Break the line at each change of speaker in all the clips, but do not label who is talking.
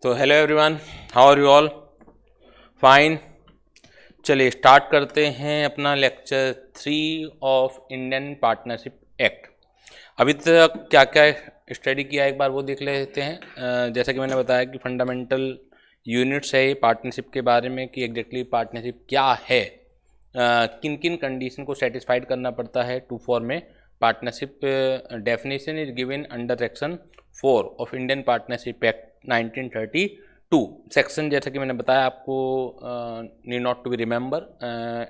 तो hello everyone, how are you all? Fine. चलिए start करते हैं अपना lecture 3 of Indian partnership act. अभी तक क्या क्या स्टडी किया एक बार वो देख लेते हैं। जैसा कि मैंने बताया कि फंडामेंटल यूनिट्स है ये पार्टनरशिप के बारे में कि एग्जैक्टली पार्टनरशिप क्या है, किन किन कंडीशन को सेटिस्फाइड करना पड़ता है टू फॉर्म में partnership. Definition is given under section 4 of Indian partnership act 1932। Section जैसा कि मैंने बताया आपको need not to be remember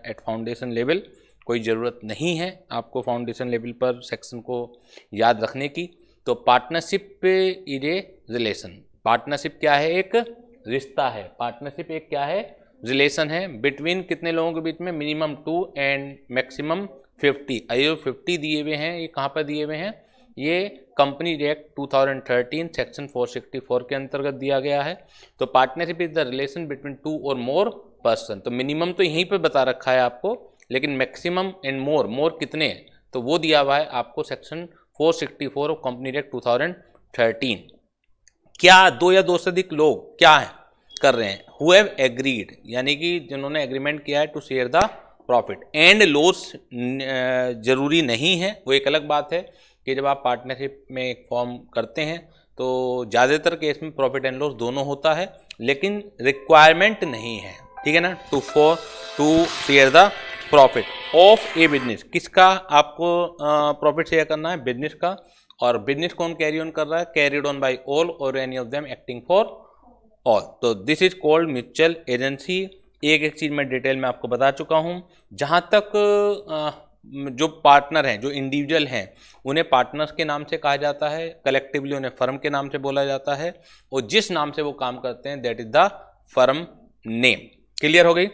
at foundation level, कोई ज़रूरत नहीं है आपको फाउंडेशन लेवल पर सेक्शन को याद रखने की। तो partnership is a relation. Partnership क्या है? एक रिश्ता है। पार्टनरशिप एक क्या है? रिलेशन है बिटवीन कितने लोगों के बीच में? Minimum 2 and maximum 50। ये 50 दिए हुए हैं, ये कहाँ पर दिए हुए हैं? ये कंपनी एक्ट 2013 सेक्शन 464 के अंतर्गत दिया गया है। तो partnership is the relation between 2 और मोर पर्सन। तो मिनिमम तो यहीं पे बता रखा है आपको, लेकिन मैक्सिमम एंड मोर कितने, तो वो दिया हुआ है आपको सेक्शन 464 ऑफ कंपनी एक्ट 2013। क्या दो या दो से अधिक लोग क्या है कर रहे हैं? हु हैव एग्रीड, यानी कि जिन्होंने एग्रीमेंट किया है to share the profit and loss. जरूरी नहीं है, वो एक अलग बात है कि जब आप पार्टनरशिप में एक फॉर्म करते हैं तो ज़्यादातर केस में प्रॉफिट एंड लॉस दोनों होता है, लेकिन रिक्वायरमेंट नहीं है, ठीक है ना, to share the profit of a business. किसका आपको प्रॉफिट शेयर करना है? बिजनेस का। और बिजनेस कौन कैरी ऑन कर रहा है? Carried on by all or any of them acting for all. तो this is called mutual agency. एक एक चीज़ मैं डिटेल में आपको बता चुका हूँ। जहाँ तक जो पार्टनर हैं, जो इंडिविजुअल हैं, उन्हें पार्टनर्स के नाम से कहा जाता है, कलेक्टिवली उन्हें फर्म के नाम से बोला जाता है, और जिस नाम से वो काम करते हैं that is the firm name. Clear हो गई?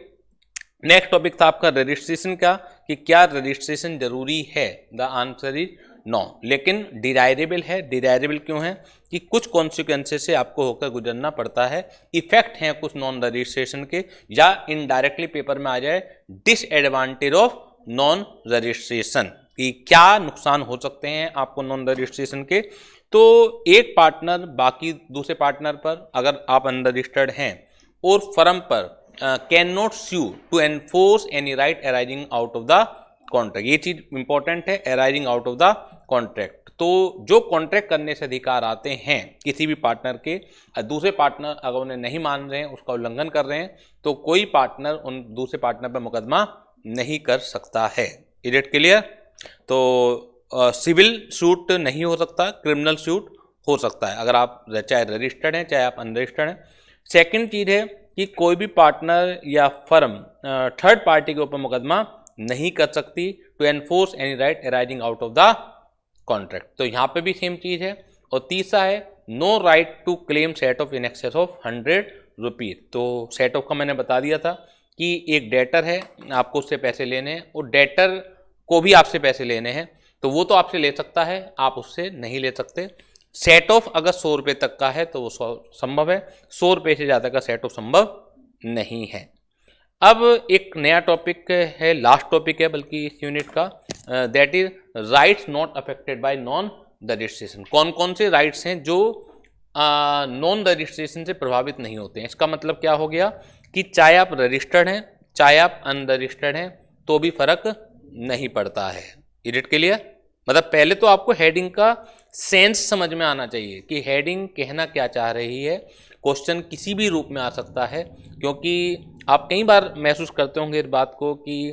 नेक्स्ट टॉपिक था आपका रजिस्ट्रेशन का, कि क्या रजिस्ट्रेशन जरूरी है? द आंसर इज नो, लेकिन डिजायरेबल है। डिजायरेबल क्यों है? कि कुछ कॉन्सिक्वेंसेस से आपको होकर गुजरना पड़ता है, इफेक्ट हैं कुछ नॉन रजिस्ट्रेशन के, या इनडायरेक्टली पेपर में आ जाए डिसएडवांटेज ऑफ नॉन रजिस्ट्रेशन, कि क्या नुकसान हो सकते हैं आपको नॉन रजिस्ट्रेशन के। तो एक पार्टनर बाकी दूसरे पार्टनर पर, अगर आप अनरजिस्टर्ड हैं, और फर्म पर can not sue to enforce any right arising out of the contract. ये चीज इंपॉर्टेंट है, arising out of the contract. तो जो कॉन्ट्रैक्ट करने से अधिकार आते हैं किसी भी पार्टनर के, दूसरे पार्टनर अगर उन्हें नहीं मान रहे हैं, उसका उल्लंघन कर रहे हैं, तो कोई पार्टनर उन दूसरे पार्टनर पर मुकदमा नहीं कर सकता है। Is it clear? तो सिविल सूट नहीं हो सकता, क्रिमिनल सूट हो सकता है, अगर आप चाहे रजिस्टर्ड हैं चाहे आप अनरजिस्टर्ड हैं। सेकंड चीज़ है कि कोई भी पार्टनर या फर्म थर्ड पार्टी के ऊपर मुकदमा नहीं कर सकती to enforce any right arising out of the contract. तो यहाँ पे भी सेम चीज़ है। और तीसरा है no right to claim set off in excess of 100 rupees. तो सेट ऑफ का मैंने बता दिया था कि एक डेटर है, आपको उससे पैसे लेने हैं, और डेटर को भी आपसे पैसे लेने हैं, तो वो तो आपसे ले सकता है, आप उससे नहीं ले सकते। सेट ऑफ अगर 100 रुपये तक का है तो वो संभव है, 100 रुपये से ज़्यादा का सेट ऑफ संभव नहीं है। अब एक नया टॉपिक है, लास्ट टॉपिक है बल्कि इस यूनिट का, that is rights not affected by non registration. कौन कौन से राइट्स हैं जो नॉन रजिस्ट्रेशन से प्रभावित नहीं होते हैं? इसका मतलब क्या हो गया कि चाहे आप रजिस्टर्ड हैं चाहे आप अनरजिस्टर्ड हैं तो भी फर्क नहीं पड़ता है। Is it clear? मतलब पहले तो आपको हेडिंग का सेंस समझ में आना चाहिए कि हेडिंग कहना क्या चाह रही है। क्वेश्चन किसी भी रूप में आ सकता है, क्योंकि आप कई बार महसूस करते होंगे इस बात को कि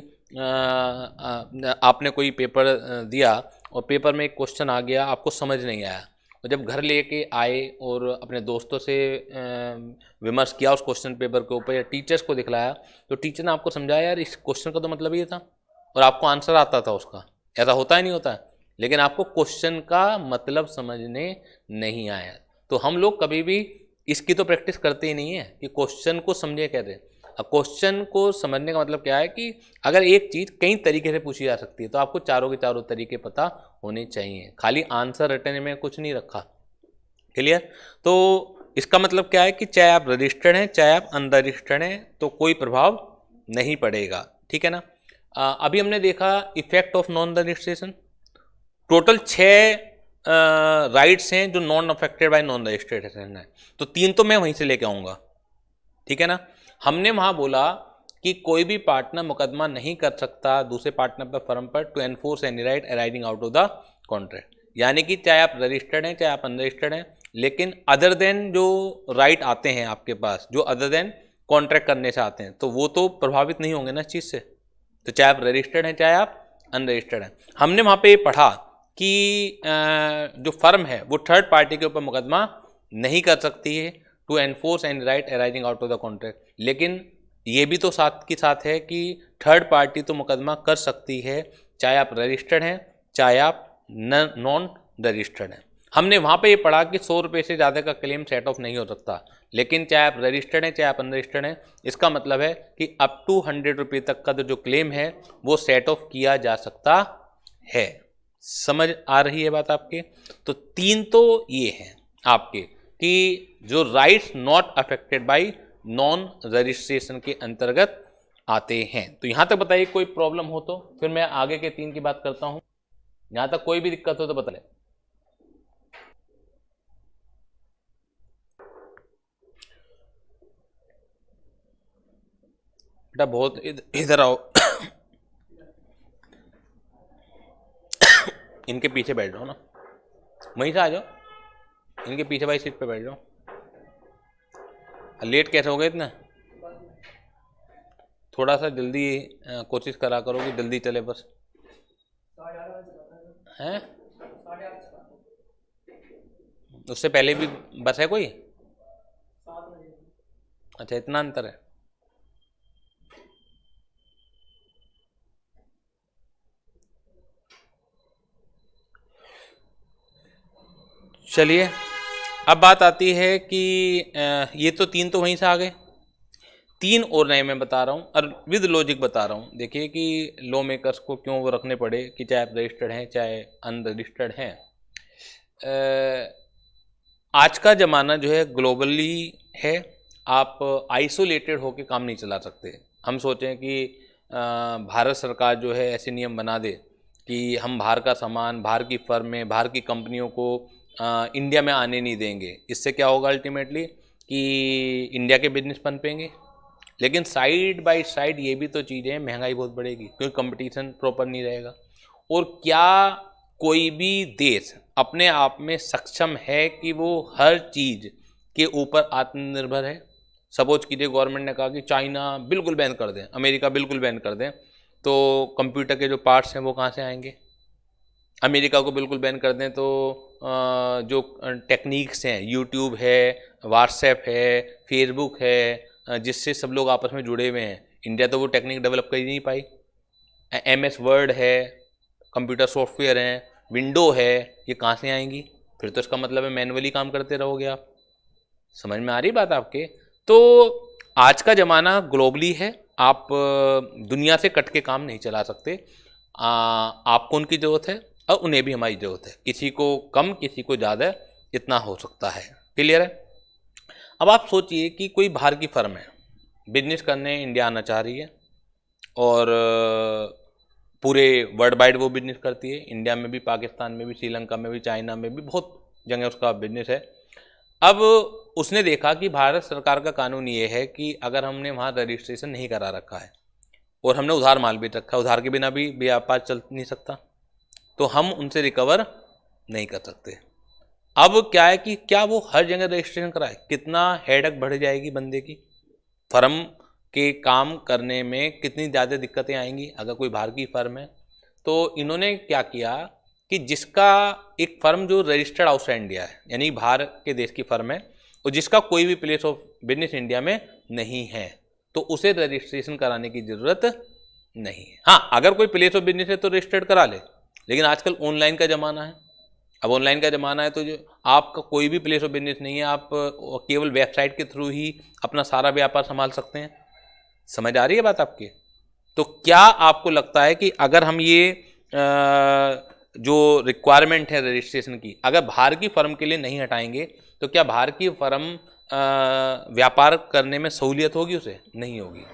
आपने कोई पेपर दिया और पेपर में एक क्वेश्चन आ गया, आपको समझ नहीं आया, और जब घर लेके आए और अपने दोस्तों से विमर्श किया उस क्वेश्चन पेपर के ऊपर या टीचर्स को दिखलाया, तो टीचर ने आपको समझाया यार इस क्वेश्चन का तो मतलब ये था, और आपको आंसर आता था उसका। ऐसा होता ही नहीं होता, लेकिन आपको क्वेश्चन का मतलब समझने नहीं आया। तो हम लोग कभी भी इसकी तो प्रैक्टिस करते ही नहीं है कि क्वेश्चन को समझे कैसे। क्वेश्चन को समझने का मतलब क्या है कि अगर एक चीज़ कई तरीके से पूछी जा सकती है तो आपको चारों के चारों तरीके पता होने चाहिए, खाली आंसर रटने में कुछ नहीं रखा। क्लियर? तो इसका मतलब क्या है कि चाहे आप रजिस्टर्ड हैं चाहे आप अनरजिस्टर्ड हैं तो कोई प्रभाव नहीं पड़ेगा, ठीक है ना। अभी हमने देखा effect of non registration. Total 6 rights हैं जो non affected by non registration है, तो 3 तो मैं वहीं से लेके आऊँगा, ठीक है ना। हमने वहाँ बोला कि कोई भी पार्टनर मुकदमा नहीं कर सकता दूसरे पार्टनर पर फर्म पर to enforce any right arising out of the contract, यानी कि चाहे आप रजिस्टर्ड हैं चाहे आप अनरजिस्टर्ड हैं, लेकिन अदर देन जो राइट आते हैं आपके पास, जो अदर देन कॉन्ट्रैक्ट करने से आते हैं, तो वो तो प्रभावित नहीं होंगे ना इस चीज़ से। तो चाहे आप रजिस्टर्ड हैं चाहे आप अनरजिस्टर्ड हैं, हमने वहाँ पे पढ़ा कि जो फर्म है वो थर्ड पार्टी के ऊपर मुकदमा नहीं कर सकती है to enforce any right arising out of the contract, लेकिन ये भी तो साथ के साथ है कि थर्ड पार्टी तो मुकदमा कर सकती है चाहे आप रजिस्टर्ड हैं चाहे आप नॉन रजिस्टर्ड हैं। हमने वहाँ पे ये पढ़ा कि 100 रुपये से ज़्यादा का क्लेम सेट ऑफ नहीं हो सकता, लेकिन चाहे आप रजिस्टर्ड हैं चाहे आप अनरजिस्टर्ड हैं, इसका मतलब है कि अप टू 100 रुपये तक का जो क्लेम है वो सेट ऑफ किया जा सकता है। समझ आ रही है बात आपके? तो 3 तो ये हैं आपके कि जो rights not affected by non registration के अंतर्गत आते हैं। तो यहाँ तक बताइए कोई प्रॉब्लम हो तो फिर मैं आगे के 3 की बात करता हूँ। यहाँ तक कोई भी दिक्कत हो तो बता लें। बेटा बहुत इधर आओ इनके पीछे बैठ जाओ ना, वहीं से आ जाओ, इनके पीछे वाली सीट पे बैठ जाओ। लेट कैसे हो गए इतना? थोड़ा सा जल्दी कोशिश करा करो कि जल्दी चले बस। हैं? उससे पहले भी बस है कोई? अच्छा इतना अंतर है। चलिए अब बात आती है कि ये तो 3 तो वहीं से आ गए, 3 और नए मैं बता रहा हूँ और विद लॉजिक बता रहा हूँ। देखिए कि लॉ मेकर्स को क्यों वो रखने पड़े कि चाहे आप रजिस्टर्ड हैं चाहे अनरजिस्टर्ड हैं। आज का ज़माना जो है ग्लोबली है, आप आइसोलेटेड होकर काम नहीं चला सकते। हम सोचें कि भारत सरकार जो है ऐसे नियम बना दे कि हम बाहर का सामान, बाहर की फर्में, बाहर की कंपनियों को इंडिया में आने नहीं देंगे। इससे क्या होगा अल्टीमेटली कि इंडिया के बिजनेस पनपेंगे, लेकिन साइड बाय साइड ये भी तो चीज़ें हैं, महंगाई बहुत बढ़ेगी क्योंकि कंपटीशन प्रॉपर नहीं रहेगा। और क्या कोई भी देश अपने आप में सक्षम है कि वो हर चीज़ के ऊपर आत्मनिर्भर है? सपोज कीजिए गवर्नमेंट ने कहा कि चाइना बिल्कुल बैन कर दें, अमेरिका बिल्कुल बैन कर दें, तो कंप्यूटर के जो पार्ट्स हैं वो कहाँ से आएंगे? अमेरिका को बिल्कुल बैन कर दें तो जो टेक्निक्स हैं, यूट्यूब है, व्हाट्सएप है, फेसबुक है, जिससे सब लोग आपस में जुड़े हुए हैं, इंडिया तो वो टेक्निक डेवलप कर ही नहीं पाई। MS वर्ड है, कंप्यूटर सॉफ्टवेयर हैं, विंडो है, ये कहाँ से आएंगी? फिर तो इसका मतलब है मैनुअली काम करते रहोगे आप। समझ में आ रही बात आपके? तो आज का ज़माना ग्लोबली है, आप दुनिया से कट के काम नहीं चला सकते। आपको उनकी ज़रूरत है और उन्हें भी हमारी ज़रूरत है, किसी को कम किसी को ज़्यादा, इतना हो सकता है। क्लियर है? अब आप सोचिए कि कोई बाहर की फर्म है, बिजनेस करने इंडिया आना चाह रही है और पूरे वर्ल्ड वाइड वो बिजनेस करती है, इंडिया में भी, पाकिस्तान में भी, श्रीलंका में भी, चाइना में भी, बहुत जगह उसका बिजनेस है। अब उसने देखा कि भारत सरकार का कानून ये है कि अगर हमने वहाँ रजिस्ट्रेशन नहीं करा रखा है और हमने उधार माल बेच रखा है, उधार के बिना भी व्यापार चल नहीं सकता, तो हम उनसे रिकवर नहीं कर सकते। अब क्या है कि क्या वो हर जगह रजिस्ट्रेशन कराए? कितना हेडेक बढ़ जाएगी बंदे की, फर्म के काम करने में कितनी ज़्यादा दिक्कतें आएंगी अगर कोई बाहर की फर्म है। तो इन्होंने क्या किया कि जिसका एक फर्म जो रजिस्टर्ड आउटसाइड इंडिया है, यानी बाहर के देश की फर्म है और जिसका कोई भी प्लेस ऑफ बिजनेस इंडिया में नहीं है, तो उसे रजिस्ट्रेशन कराने की ज़रूरत नहीं है। हाँ, अगर कोई प्लेस ऑफ बिजनेस है तो रजिस्टर्ड करा ले, लेकिन आजकल ऑनलाइन का ज़माना है। अब ऑनलाइन का ज़माना है तो जो आपका कोई भी प्लेस ऑफ बिजनेस नहीं है, आप केवल वेबसाइट के थ्रू ही अपना सारा व्यापार संभाल सकते हैं। समझ आ रही है बात आपकी? तो क्या आपको लगता है कि अगर हम ये जो रिक्वायरमेंट है रजिस्ट्रेशन की, अगर बाहर की फर्म के लिए नहीं हटाएंगे तो क्या बाहर की फर्म व्यापार करने में सहूलियत होगी? उसे नहीं होगी।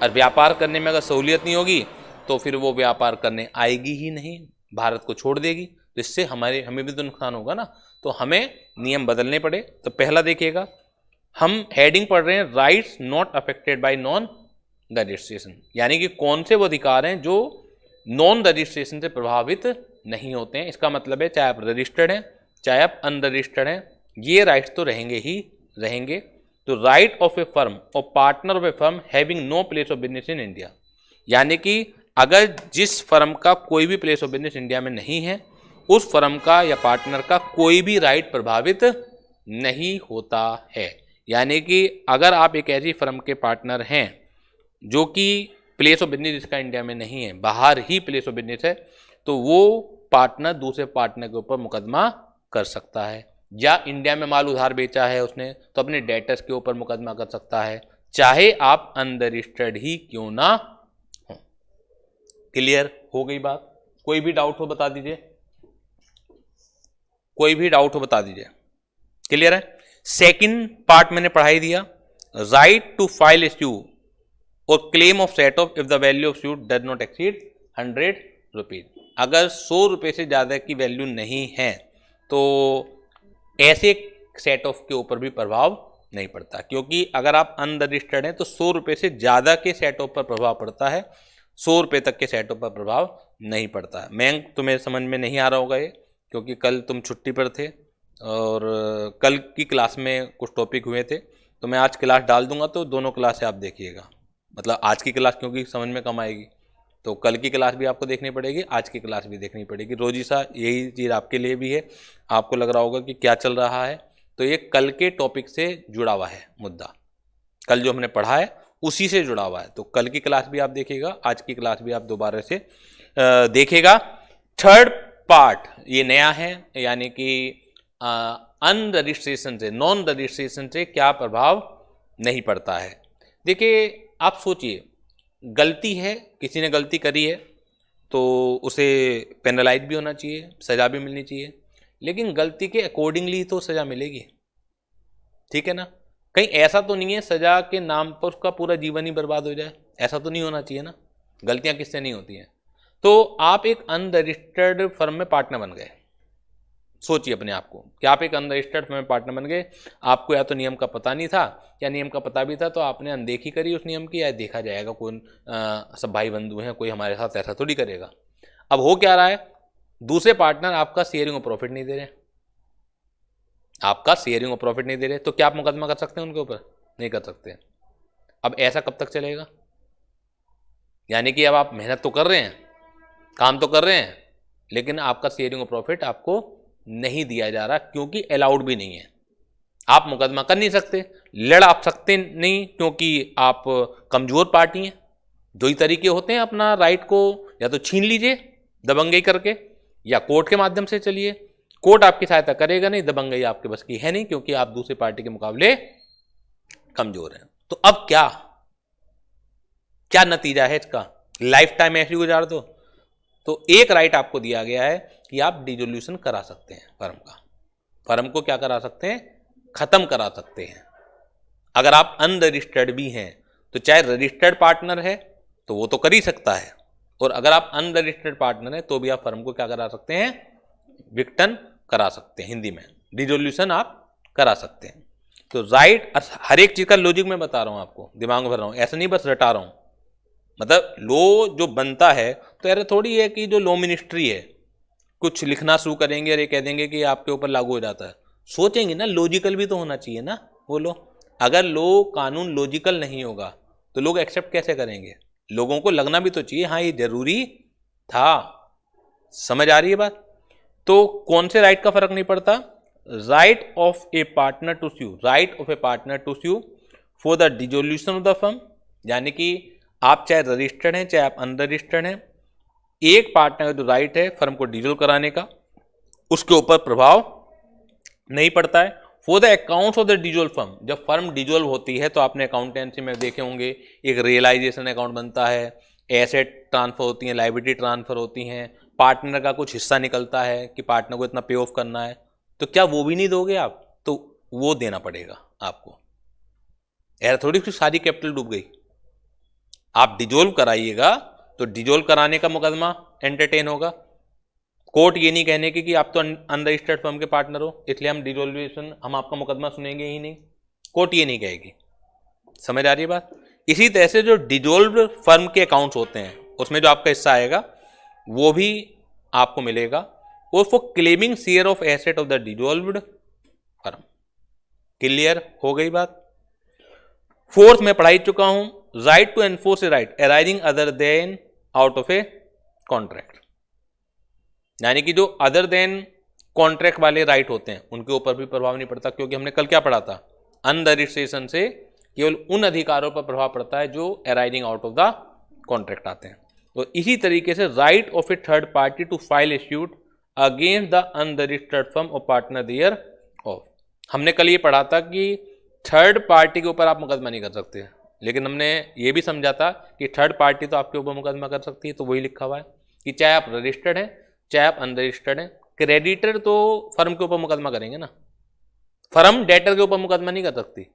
और व्यापार करने में अगर सहूलियत नहीं होगी तो फिर वो व्यापार करने आएगी ही नहीं, भारत को छोड़ देगी। तो इससे हमें भी तो नुकसान होगा ना, तो हमें नियम बदलने पड़े। तो पहला देखिएगा, हम हेडिंग पढ़ रहे हैं rights not affected by non registration, यानी कि कौन से वो अधिकार हैं जो नॉन रजिस्ट्रेशन से प्रभावित नहीं होते हैं। इसका मतलब है चाहे आप रजिस्टर्ड हैं चाहे आप अनरजिस्टर्ड हैं, ये राइट्स तो रहेंगे ही रहेंगे। तो राइट ऑफ ए फर्म और partner of a firm having no place of business in India, यानी कि अगर जिस फर्म का कोई भी प्लेस ऑफ बिजनेस इंडिया में नहीं है, उस फर्म का या पार्टनर का कोई भी राइट प्रभावित नहीं होता है। यानी कि अगर आप एक ऐसी फर्म के पार्टनर हैं जो कि प्लेस ऑफ बिजनेस जिसका इंडिया में नहीं है, बाहर ही प्लेस ऑफ बिजनेस है, तो वो पार्टनर दूसरे पार्टनर के ऊपर मुकदमा कर सकता है। या इंडिया में माल उधार बेचा है उसने तो अपने डेटर्स के ऊपर मुकदमा कर सकता है, चाहे आप अनरजिस्टर्ड ही क्यों ना हो। क्लियर हो गई बात? कोई भी डाउट हो बता दीजिए, कोई भी डाउट हो बता दीजिए। क्लियर है? सेकंड पार्ट मैंने पढ़ाई दिया, राइट टू फाइल इश्यू और claim of set of if the value of suit does not exceed 100 rupees. अगर 100 रुपये से ज़्यादा की वैल्यू नहीं है तो ऐसे सेट ऑफ के ऊपर भी प्रभाव नहीं पड़ता, क्योंकि अगर आप अनरजिस्टर्ड हैं तो 100 रुपये से ज़्यादा के सेट ऑफ पर प्रभाव पड़ता है, 100 रुपये तक के सेट ऑफ पर प्रभाव नहीं पड़ता है। मैं तुम्हें समझ में नहीं आ रहा होगा ये, क्योंकि कल तुम छुट्टी पर थे और कल की क्लास में कुछ टॉपिक हुए थे, तो मैं आज क्लास डाल दूंगा तो दोनों क्लास आप देखिएगा। मतलब आज की क्लास क्योंकि समझ में कम आएगी तो कल की क्लास भी आपको देखनी पड़ेगी, आज की क्लास भी देखनी पड़ेगी। रोजी सा यही चीज़ आपके लिए भी है, आपको लग रहा होगा कि क्या चल रहा है, तो ये कल के टॉपिक से जुड़ा हुआ है मुद्दा, कल जो हमने पढ़ा है उसी से जुड़ा हुआ है। तो कल की क्लास भी आप देखिएगा, आज की क्लास भी आप दोबारा से देखिएगा। थर्ड पार्ट ये नया है, यानी कि अनरजिस्ट्रेशन से, नॉन रजिस्ट्रेशन से क्या प्रभाव नहीं पड़ता है। देखिए आप सोचिए, गलती है, किसी ने गलती करी है तो उसे पेनलाइज भी होना चाहिए, सज़ा भी मिलनी चाहिए, लेकिन गलती के अकॉर्डिंगली तो सज़ा मिलेगी, ठीक है ना। कहीं ऐसा तो नहीं है सज़ा के नाम पर उसका पूरा जीवन ही बर्बाद हो जाए, ऐसा तो नहीं होना चाहिए ना। गलतियां किससे नहीं होती हैं। तो आप एक अनरजिस्टर्ड फर्म में पार्टनर बन गए, सोचिए अपने आप को कि आप एक अनरजिस्टर्ड फर्म में पार्टनर बन गए, आपको या तो नियम का पता नहीं था या नियम का पता भी था तो आपने अनदेखी करी उस नियम की, या देखा जाएगा कौन सब भाई बंधु हैं, कोई हमारे साथ ऐसा थोड़ी करेगा। अब हो क्या रहा है, दूसरे पार्टनर आपका शेयरिंग ऑफ प्रॉफिट नहीं दे रहे, आपका शेयरिंग ऑफ प्रॉफिट नहीं दे रहे, तो क्या आप मुकदमा कर सकते हैं उनके ऊपर? नहीं कर सकते। अब ऐसा कब तक चलेगा? यानी कि अब आप मेहनत तो कर रहे हैं, काम तो कर रहे हैं, लेकिन आपका शेयरिंग ऑफ प्रॉफिट आपको नहीं दिया जा रहा, क्योंकि अलाउड भी नहीं है। आप मुकदमा कर नहीं सकते, लड़ आप सकते नहीं, क्योंकि आप कमजोर पार्टी हैं। दो ही तरीके होते हैं अपना राइट को, या तो छीन लीजिए दबंगई करके, या कोर्ट के माध्यम से चलिए। कोर्ट आपकी सहायता करेगा नहीं, दबंगई आपके बस की है नहीं, क्योंकि आप दूसरी पार्टी के मुकाबले कमजोर हैं। तो अब क्या नतीजा है इसका? लाइफ टाइम ऐसे गुजार दो? तो एक राइट आपको दिया गया है कि आप डिसोल्यूशन करा सकते हैं फर्म का, फर्म को क्या करा सकते हैं? खत्म करा सकते हैं। अगर आप अनरजिस्टर्ड भी हैं तो चाहे रजिस्टर्ड पार्टनर है तो वो तो कर ही सकता है, और अगर आप अनरजिस्टर्ड पार्टनर है तो भी आप फर्म को क्या करा सकते हैं? विघटन करा सकते हैं, हिंदी में डिसोल्यूशन आप करा सकते हैं। तो राइट, हर एक चीज का लॉजिक मैं बता रहा हूं आपको, दिमाग में भर रहा हूं, ऐसा नहीं बस रटा रहा हूं। मतलब लॉ जो बनता है तो ऐसा थोड़ी है कि जो लॉ मिनिस्ट्री है कुछ लिखना शुरू करेंगे और ये कह देंगे कि आपके ऊपर लागू हो जाता है। सोचेंगे ना, लॉजिकल भी तो होना चाहिए ना वो लॉ। अगर लॉ कानून लॉजिकल नहीं होगा तो लोग एक्सेप्ट कैसे करेंगे? लोगों को लगना भी तो चाहिए हाँ ये जरूरी था। समझ आ रही है बात? तो कौन से राइट का फर्क नहीं पड़ता? Right of a partner to sue, right of a partner to sue for the dissolution of the firm, यानी कि आप चाहे रजिस्टर्ड हैं चाहे आप अनरजिस्टर्ड हैं, एक पार्टनर का जो राइट है फर्म को डिसोल्व कराने का, उसके ऊपर प्रभाव नहीं पड़ता है। For the accounts of the dissolve firm, जब फर्म डिसोल्व होती है तो आपने अकाउंटेंसी में देखे होंगे एक रियलाइजेशन अकाउंट बनता है, एसेट ट्रांसफर होती हैं, लायबिलिटी ट्रांसफर होती हैं, पार्टनर का कुछ हिस्सा निकलता है कि पार्टनर को इतना पे ऑफ करना है, तो क्या वो भी नहीं दोगे आप? तो वो देना पड़ेगा आपको। ऐसा थोड़ी सी सारी कैपिटल डूब गई। आप डिसोल्व कराइएगा तो डिसोल्व कराने का मुकदमा एंटरटेन होगा, कोर्ट ये नहीं कहने की कि आप तो अनरजिस्टर्ड फर्म के पार्टनर हो इसलिए हम डिसोल्यूशन हम आपका मुकदमा सुनेंगे ही नहीं, कोर्ट ये नहीं कहेगी। समझ आ रही है बात? इसी तरह से जो डिजोल्व फर्म के अकाउंट्स होते हैं उसमें जो आपका हिस्सा आएगा वो भी आपको मिलेगा, और for claiming share of asset of the dissolved firm. Clear हो गई बात? फोर्थ में पढ़ा ही चुका हूं, right to enforce a right arising other than out of a contract, यानी कि जो अदर देन कॉन्ट्रैक्ट वाले राइट होते हैं उनके ऊपर भी प्रभाव नहीं पड़ता, क्योंकि हमने कल क्या पढ़ा था, अनरजिस्ट्रेशन से केवल उन अधिकारों पर प्रभाव पड़ता है जो arising out of the contract आते हैं। तो इसी तरीके से right of a third party to file a suit against the unregistered firm और पार्टनर देयर ऑफ, हमने कल ये पढ़ा था कि थर्ड पार्टी के ऊपर आप मुकदमा नहीं कर सकते, लेकिन हमने ये भी समझा था कि थर्ड पार्टी तो आपके ऊपर मुकदमा कर सकती है, तो वही लिखा हुआ है कि चाहे आप रजिस्टर्ड हैं चाहे आप अनरजिस्टर्ड हैं। क्रेडिटर तो फर्म के ऊपर मुकदमा करेंगे ना, फर्म डेटर के ऊपर मुकदमा नहीं कर सकती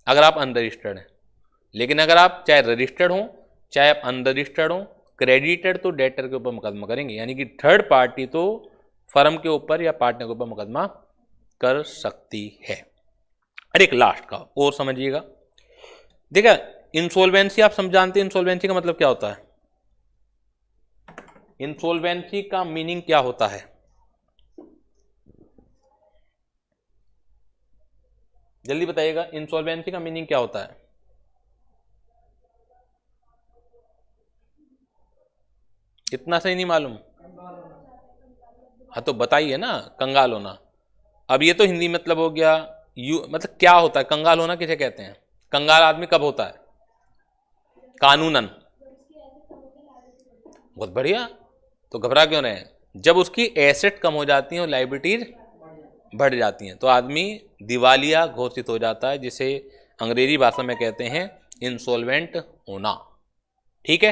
अगर आप अनरजिस्टर्ड हैं, लेकिन अगर आप चाहे रजिस्टर्ड हो चाहे आप अनरजिस्टर्ड हो, क्रेडिटर तो डेटर के ऊपर मुकदमा करेंगे, यानी कि थर्ड पार्टी तो फर्म के ऊपर या पार्टनर के ऊपर मुकदमा कर सकती है। अरे एक लास्ट का और समझिएगा, देखा इंसॉल्वेंसी आप जानते हैं इंसॉल्वेंसी का मतलब क्या होता है? इंसॉल्वेंसी का मीनिंग क्या होता है? जल्दी बताइएगा, इंसॉल्वेंसी का मीनिंग क्या होता है? इतना सही नहीं मालूम? हाँ तो बताइए ना, कंगाल होना। अब ये तो हिंदी मतलब हो गया, मतलब क्या होता है कंगाल होना, किसे कहते हैं? कंगाल आदमी कब होता है कानूनन? बहुत बढ़िया, तो घबरा क्यों रहे हैं? जब उसकी एसेट कम हो जाती हैं और लायबिलिटीज बढ़ जाती हैं तो आदमी दिवालिया घोषित हो जाता है, जिसे अंग्रेजी भाषा में कहते हैं इंसॉल्वेंट होना। ठीक है,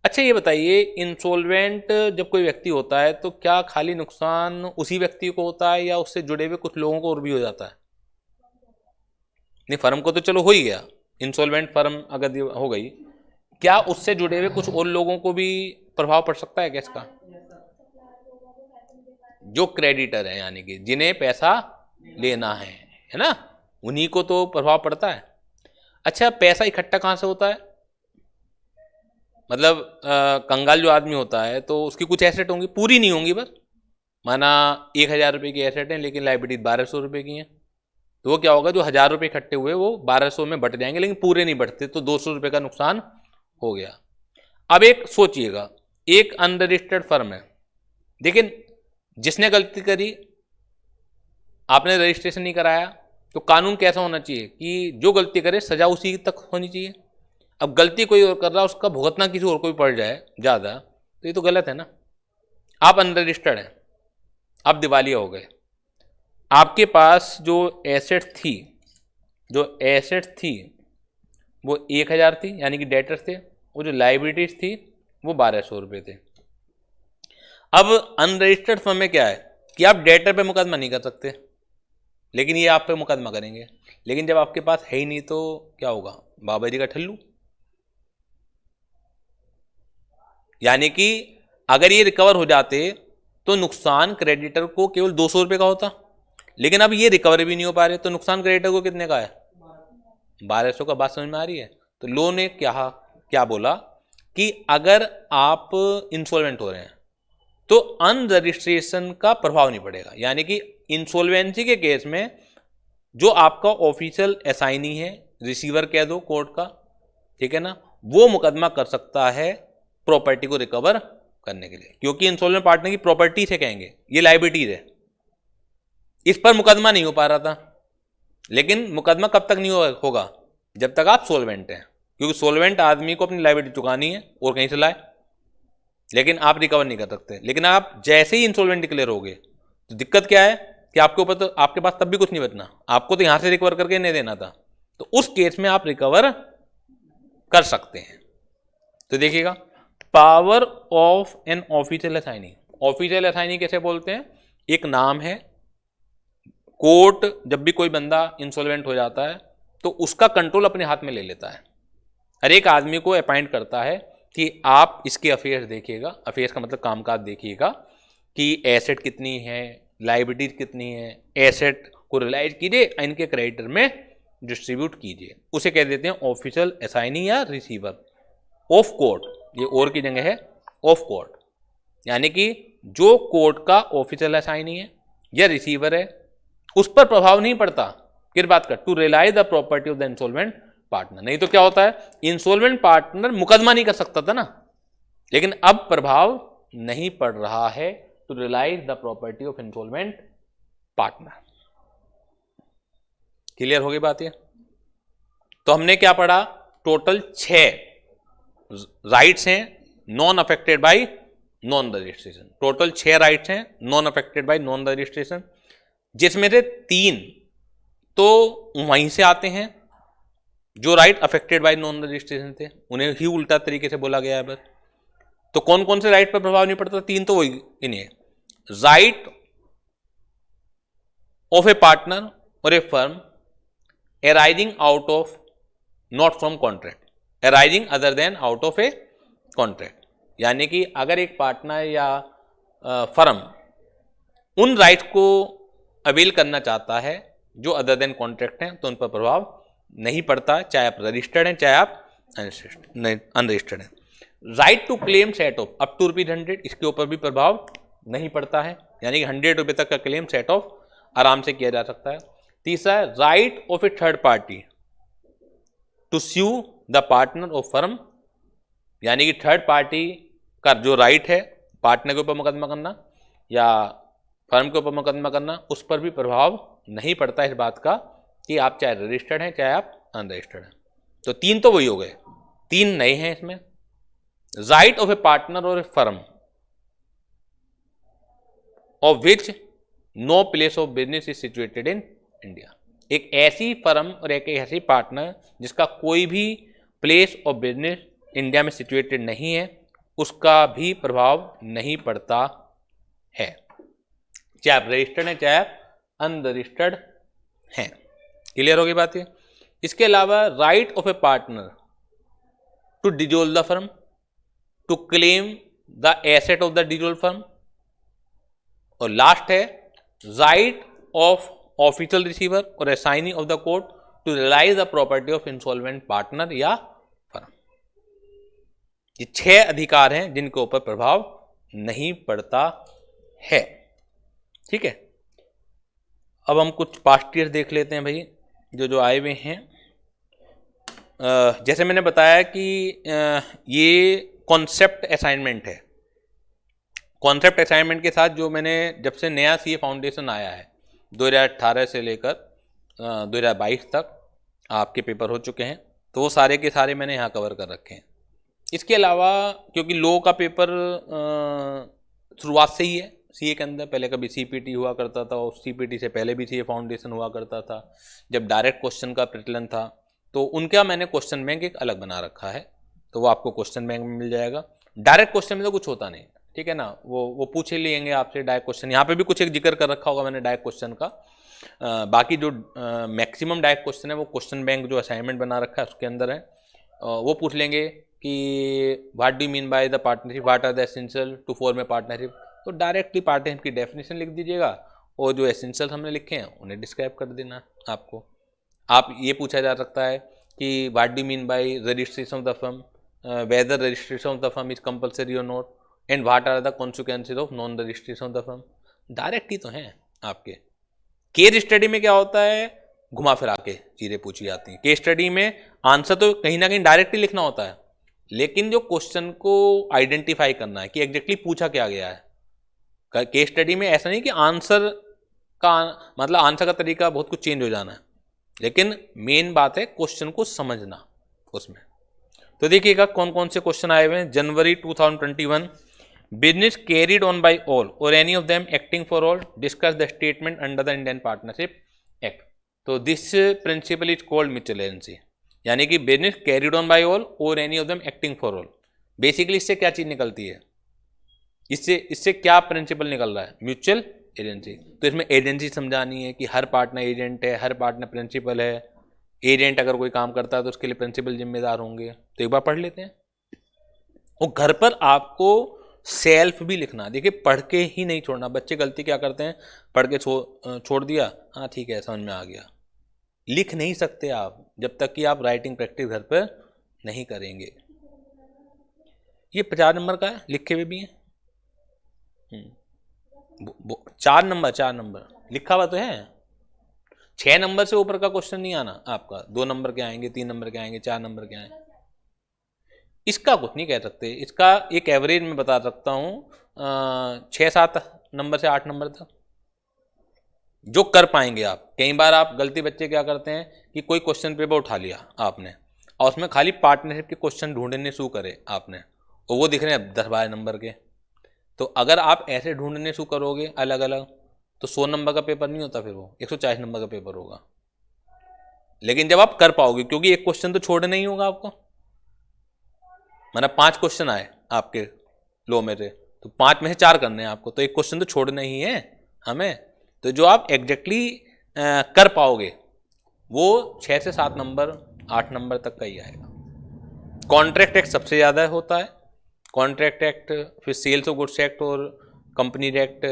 अच्छा ये बताइए, इंसॉल्वेंट जब कोई व्यक्ति होता है तो क्या खाली नुकसान उसी व्यक्ति को होता है या उससे जुड़े हुए कुछ लोगों को और भी हो जाता है? नहीं, फर्म को तो चलो हो ही गया, इंसॉल्वेंट फर्म अगर हो गई, क्या उससे जुड़े हुए कुछ और लोगों को भी प्रभाव पड़ सकता है क्या इसका? जो क्रेडिटर है यानी कि जिन्हें पैसा लेना है ना, उन्हीं को तो प्रभाव पड़ता है। अच्छा, पैसा इकट्ठा कहां से होता है? मतलब कंगाल जो आदमी होता है तो उसकी कुछ एसेट होंगी, पूरी नहीं होंगी, बस माना 1000 रुपये की एसेट है लेकिन लाइबिलिटी 1200 रुपये की है, तो वो क्या होगा, जो 1000 रुपये इकट्ठे हुए वो 1200 में बट जाएंगे, लेकिन पूरे नहीं बढ़ते, तो 200 रुपये का नुकसान हो गया। अब एक सोचिएगा, एक अनरजिस्टर्ड फर्म है, लेकिन जिसने गलती करी, आपने रजिस्ट्रेशन नहीं कराया, तो कानून कैसा होना चाहिए कि जो गलती करे सजा उसी तक होनी चाहिए। अब गलती कोई और कर रहा है, उसका भुगतना किसी और को भी पड़ जाए ज़्यादा, तो ये तो गलत है ना। आप अनरजिस्टर्ड हैं, आप दिवालिया हो गए, आपके पास जो एसेट थी वो 1000 थी यानी कि डेटर्स थे, वो जो लाइबिलिटीज थी वो 1200 रुपये थे। अब अनरजिस्टर्ड फर्म में क्या है कि आप डेटर पे मुकदमा नहीं कर सकते, लेकिन ये आप पे मुकदमा करेंगे, लेकिन जब आपके पास है ही नहीं तो क्या होगा, बाबा जी का ठल्लू। यानी कि अगर ये रिकवर हो जाते तो नुकसान क्रेडिटर को केवल 200 रुपये का होता, लेकिन अब ये रिकवर भी नहीं हो पा रहे, तो नुकसान क्रेडिटर को कितने का है? 1200 का। बात समझ में आ रही है? तो लॉ ने क्या बोला कि अगर आप इंसॉल्वेंट हो रहे हैं तो अनरजिस्ट्रेशन का प्रभाव नहीं पड़ेगा, यानी कि इंसॉल्वेंसी के केस में जो आपका ऑफिशियल असाइनी है, रिसीवर कह दो कोर्ट का, ठीक है ना, वो मुकदमा कर सकता है प्रॉपर्टी को रिकवर करने के लिए, क्योंकि इंसॉल्वेंट पार्टनर की प्रॉपर्टी से कहेंगे ये लायबिलिटीज है, इस पर मुकदमा नहीं हो पा रहा था। लेकिन मुकदमा कब तक नहीं होगा? जब तक आप सोल्वेंट हैं, क्योंकि सोल्वेंट आदमी को अपनी लायबिलिटी चुकानी है और कहीं से लाए, लेकिन आप रिकवर नहीं कर सकते। लेकिन आप जैसे ही इंसॉल्वेंट डिक्लेयर हो गए तो दिक्कत क्या है कि आपके ऊपर तो आपके पास तब भी कुछ नहीं बचना, आपको तो यहां से रिकवर करके नहीं देना था, तो उस केस में आप रिकवर कर सकते हैं। तो देखिएगा, power of an official assignee. Official assignee कैसे बोलते हैं? एक नाम है, कोर्ट जब भी कोई बंदा इंसॉल्वेंट हो जाता है तो उसका कंट्रोल अपने हाथ में ले लेता है, हर एक आदमी को अपॉइंट करता है कि आप इसके अफेयर्स देखिएगा, अफेयर्स का मतलब कामकाज देखिएगा, कि एसेट कितनी है, लायबिलिटी कितनी है, एसेट को रियलाइज कीजिए, इनके क्रेडिटर में डिस्ट्रीब्यूट कीजिए, उसे कह देते हैं ऑफिशियल असाइनी या रिसीवर ऑफ कोर्ट। ये और की जगह है ऑफ कोर्ट, यानी कि जो कोर्ट का ऑफिशियल असाइनी है या रिसीवर है उस पर प्रभाव नहीं पड़ता। किस बात का? To realise the property of the insolvent partner. नहीं तो क्या होता है, इंसॉल्वेंट पार्टनर मुकदमा नहीं कर सकता था ना, लेकिन अब प्रभाव नहीं पड़ रहा है to realise the property of insolvent partner. Clear हो गई बात ये? तो हमने क्या पढ़ा? टोटल 6 राइट्स हैं non affected by non registration. Total 6 rights हैं non affected by non registration, जिसमें से 3 तो वहीं से आते हैं जो right affected by non registration थे, उन्हें ही उल्टा तरीके से बोला गया है बस। तो कौन कौन से राइट पर प्रभाव नहीं पड़ता? 3 तो वही इन्हें, right of a partner or a firm arising out of not from contract, arising other than out of a contract। यानी कि अगर एक पार्टनर या फर्म उन राइट को अवेल करना चाहता है जो अदर देन कॉन्ट्रैक्ट हैं, तो उन पर प्रभाव नहीं पड़ता, चाहे आप रजिस्टर्ड हैं चाहे आप अनरजिस्टर्ड हैं। Right to claim set off up to ₹100, इसके ऊपर भी प्रभाव नहीं पड़ता है, यानी कि ₹100 तक का क्लेम सेट ऑफ आराम से किया जा सकता है। तीसरा है right of a third party to sue the partner of firm, यानी कि थर्ड पार्टी का जो राइट है पार्टनर के ऊपर मुकदमा करना या फर्म के ऊपर मुकदमा करना, उस पर भी प्रभाव नहीं पड़ता इस बात का कि आप चाहे रजिस्टर्ड हैं चाहे आप अनरजिस्टर्ड हैं। तो 3 तो वही हो गए, 3 नए हैं इसमें। Right of a partner or a firm of which no place of business is situated in India. एक ऐसी फर्म और एक ऐसी पार्टनर जिसका कोई भी प्लेस ऑफ बिजनेस इंडिया में सिचुएटेड नहीं है, उसका भी प्रभाव नहीं पड़ता है, चाहे आप रजिस्टर्ड हैं चाहे आप अनरजिस्टर्ड हैं। क्लियर हो गई बात है? इसके अलावा right of a partner to dissolve the firm, to claim the asset of the dissolve firm, और लास्ट है राइट ऑफ ऑफिशियल रिसीवर और assignee of the court to realise the property of insolvent partner या firm. ये 6 अधिकार हैं जिनके ऊपर प्रभाव नहीं पड़ता है। ठीक है, अब हम कुछ पास्ट ईयर देख लेते हैं भाई, जो आए हुए हैं। जैसे मैंने बताया कि ये कॉन्सेप्ट असाइनमेंट है। कॉन्सेप्ट असाइनमेंट के साथ जो मैंने जब से नया सीए फाउंडेशन आया है 2018 से लेकर 2022 तक आपके पेपर हो चुके हैं, तो वो सारे के सारे मैंने यहाँ कवर कर रखे हैं। इसके अलावा क्योंकि लॉ का पेपर शुरुआत से ही है सीए के अंदर, पहले कभी सीपीटी हुआ करता था और सीपीटी से पहले भी सीए फाउंडेशन हुआ करता था, जब डायरेक्ट क्वेश्चन का प्रचलन था, तो उनका मैंने क्वेश्चन बैंक एक अलग बना रखा है, तो वो आपको क्वेश्चन बैंक में मिल जाएगा। डायरेक्ट क्वेश्चन में तो कुछ होता नहीं, ठीक है ना, वो पूछ ही लेंगे आपसे डायरेक्ट क्वेश्चन। यहाँ पे भी कुछ एक जिक्र कर रखा होगा मैंने डायरेक्ट क्वेश्चन का। बाकी जो मैक्सिमम डायरेक्ट क्वेश्चन है वो क्वेश्चन बैंक जो असाइनमेंट बना रखा है उसके अंदर है। वो पूछ लेंगे कि what do mean by the partnership, what are the essential to form a partnership, तो डायरेक्टली पार्टनरशिप की डेफिनेशन लिख दीजिएगा और जो एसेंशियल हमने लिखे हैं उन्हें डिस्क्राइब कर देना आपको। आप ये पूछा जा सकता है कि what do mean by registration of the firm, whether registration of the firm is compulsory or not, and what are the consequences of non registration of the firm. Direct ही तो हैं आपके। केस स्टडी में क्या होता है, घुमा फिरा के चीज़ें पूछी जाती हैं। केस स्टडी में आंसर तो कहीं ना कहीं डायरेक्ट ही लिखना होता है, लेकिन जो क्वेश्चन को आइडेंटिफाई करना है कि एग्जैक्टली पूछा क्या गया है। केस स्टडी में ऐसा नहीं कि आंसर का मतलब आंसर का तरीका बहुत कुछ चेंज हो जाना है, लेकिन मेन बात है क्वेश्चन को समझना उसमें। तो देखिएगा कौन कौन से क्वेश्चन आए हुए हैं। जनवरी 2021, business carried on by all or any of them acting for all, discuss the statement under the Indian partnership Act. तो this principle is called mutual agency, यानी कि business carried on by all or any of them acting for all. Basically इससे क्या चीज़ निकलती है, इससे क्या principal निकल रहा है, म्यूचुअल एजेंसी। तो इसमें एजेंसी समझानी है कि हर पार्टनर एजेंट है, हर पार्टनर प्रिंसिपल है। एजेंट अगर कोई काम करता है तो उसके लिए प्रिंसिपल जिम्मेदार होंगे। तो एक बार पढ़ लेते हैं। और घर पर आपको सेल्फ भी लिखना। देखिए पढ़ के ही नहीं छोड़ना। बच्चे गलती क्या करते हैं, पढ़ के छोड़ दिया, हाँ ठीक है समझ में आ गया। लिख नहीं सकते आप जब तक कि आप राइटिंग प्रैक्टिस घर पर नहीं करेंगे। ये 50 नंबर का है, लिखे हुए भी हैं। 4 नंबर लिखा हुआ तो है। 6 नंबर से ऊपर का क्वेश्चन नहीं आना आपका। 2 नंबर के आएंगे, 3 नंबर के आएंगे, 4 नंबर के आएंगे। इसका कुछ नहीं कह सकते। इसका एक एवरेज में बता सकता हूँ 6-7 नंबर से 8 नंबर तक जो कर पाएंगे आप। कई बार आप गलती बच्चे क्या करते हैं कि कोई क्वेश्चन पेपर उठा लिया आपने और उसमें खाली पार्टनरशिप के क्वेश्चन ढूंढने शुरू करे आपने, और वो दिख रहे हैं 10-12 नंबर के। तो अगर आप ऐसे ढूंढने शुरू करोगे अलग अलग तो 100 नंबर का पेपर नहीं होता, फिर वो 140 नंबर का पेपर होगा। लेकिन जब आप कर पाओगे, क्योंकि एक क्वेश्चन तो छोड़ना नहीं होगा आपको। मतलब 5 क्वेश्चन आए आपके लो में से, तो 5 में से 4 करने हैं आपको, तो एक क्वेश्चन तो छोड़ना ही है हमें। तो जो आप एग्जैक्टली कर पाओगे वो 6 से 7 नंबर 8 नंबर तक का ही आएगा। कॉन्ट्रैक्ट एक्ट सबसे ज़्यादा होता है। कॉन्ट्रैक्ट एक्ट, फिर सेल्स ऑफ गुड्स एक्ट और कंपनी एक्ट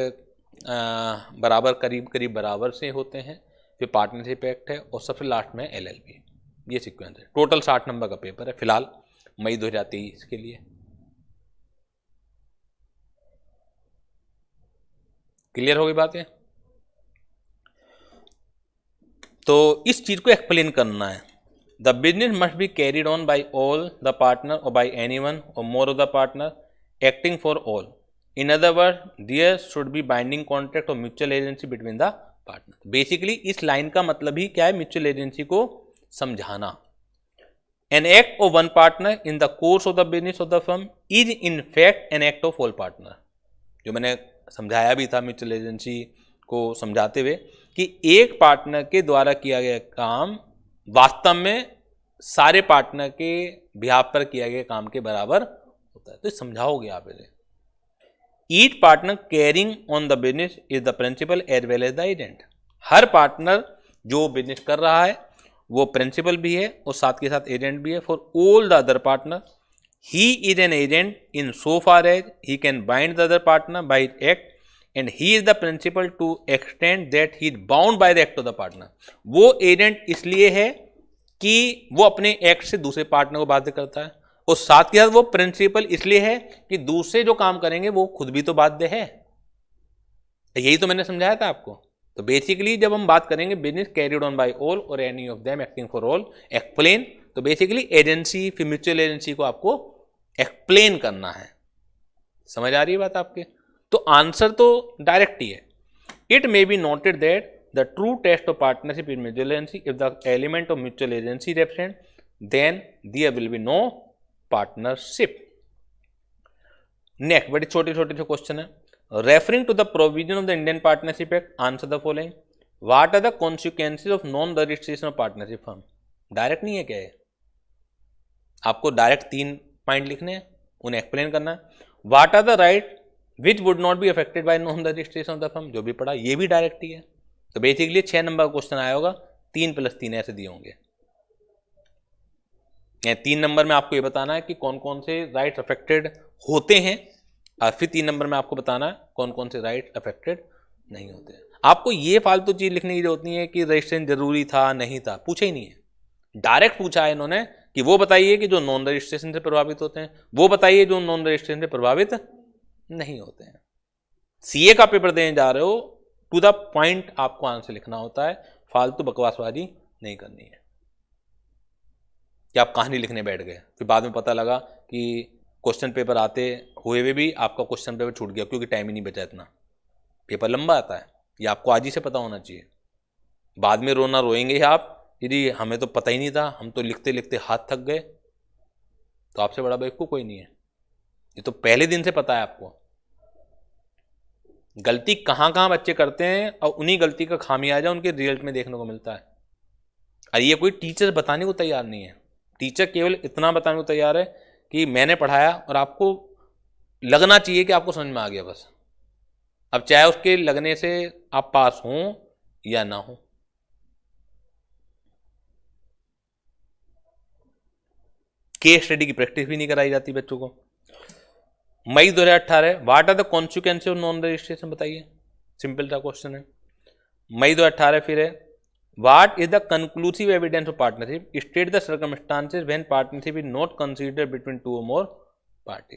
बराबर करीब करीब बराबर से होते हैं। फिर पार्टनरशिप एक्ट है और सबसे लास्ट में LLP। ये सीक्वेंस है। टोटल 60 नंबर का पेपर है फिलहाल मई 2023 के लिए। क्लियर होगी बातें? तो इस चीज को एक्सप्लेन करना है। The business must be carried on by all the partner or by anyone or more of the partner acting for all. In other word there should be binding contract or mutual agency between the partner. Basically इस line का मतलब ही क्या है, mutual agency को समझाना। An act of one partner in the course of the business of the firm is in fact an act of all partner। जो मैंने समझाया भी था म्यूचुअल एजेंसी को समझाते हुए कि एक पार्टनर के द्वारा किया गया काम वास्तव में सारे पार्टनर के बिहाफ पर किया गया काम के बराबर होता है। तो समझाओगे आप इसे। Each partner carrying on the business is the principal as well as the agent. हर पार्टनर जो बिजनेस कर रहा है वो प्रिंसिपल भी है और साथ के साथ एजेंट भी है। For all the other partner he is an agent in so far as he can bind the other partner by act and he is the principal to extend that he is bound by the act of the partner. वो agent इसलिए है कि वो अपने act से दूसरे partner को बाध्य करता है, और साथ के साथ वो प्रिंसिपल इसलिए है कि दूसरे जो काम करेंगे वो खुद भी तो बाध्य है। यही तो मैंने समझाया था आपको। तो बेसिकली जब हम बात करेंगे business carried on by all or any of them acting for all, explain, तो बेसिकली एजेंसी फिर म्यूचुअल एजेंसी को आपको एक्सप्लेन करना है। समझ आ रही है बात आपके? तो आंसर तो डायरेक्ट ही है। It may be noted that the true test of partnership in mutual agency if the element of mutual agency represent then there will be no partnership. Next बड़े छोटे छोटे जो क्वेश्चन है। Referring to the provision of the Indian Partnership Act, answer the following. What are the consequences of non-registration of partnership firm? Direct नहीं है क्या है? आपको डायरेक्ट 3 पॉइंट लिखने हैं, उन्हें एक्सप्लेन करना है। What are the right which would not be affected by non-registration of the firm? जो भी पढ़ा ये भी डायरेक्ट ही है। तो बेसिकली 6 नंबर का क्वेश्चन आया होगा, 3 + 3 ऐसे दिए होंगे। 3 नंबर में आपको ये बताना है कि कौन कौन से राइट अफेक्टेड होते हैं, और फिर 3 नंबर में आपको बताना है कौन कौन से राइट अफेक्टेड नहीं होते हैं। आपको ये फालतू चीज लिखने की जरूरत नहीं है कि रजिस्ट्रेशन जरूरी था नहीं था, पूछा ही नहीं है। डायरेक्ट पूछा है इन्होंने कि वो बताइए कि जो नॉन रजिस्ट्रेशन से प्रभावित होते हैं, वो बताइए जो नॉन रजिस्ट्रेशन से प्रभावित नहीं होते हैं। सीए का पेपर देने जा रहे हो, टू द पॉइंट आपको आंसर लिखना होता है, फालतू बकवासबाजी नहीं करनी है कि आप कहानी लिखने बैठ गए फिर बाद में पता लगा कि क्वेश्चन पेपर आते हुए भी आपका क्वेश्चन पेपर छूट गया क्योंकि टाइम ही नहीं बचा इतना। पेपर लंबा आता है, ये आपको आज ही से पता होना चाहिए। बाद में रोना रोएंगे आप, यदि हमें तो पता ही नहीं था, हम तो लिखते लिखते हाथ थक गए। तो आपसे बड़ा बेवकूफ कोई नहीं है, ये तो पहले दिन से पता है आपको। गलती कहाँ कहाँ बच्चे करते हैं और उन्हीं गलती का खामियाजा उनके रिजल्ट में देखने को मिलता है। और ये कोई टीचर बताने को तैयार नहीं है। टीचर केवल इतना बताने को तैयार है कि मैंने पढ़ाया और आपको लगना चाहिए कि आपको समझ में आ गया बस। अब चाहे उसके लगने से आप पास हों या ना हो। केस स्टडी की प्रैक्टिस भी नहीं कराई जाती बच्चों को। मई 2018, what are the consequences of non registration, बताइए, सिंपल सा क्वेश्चन है। मई 2018 फिर है, what is the conclusive evidence of partnership, state the circumstances when partnership is not considered between two और मोर पार्टी।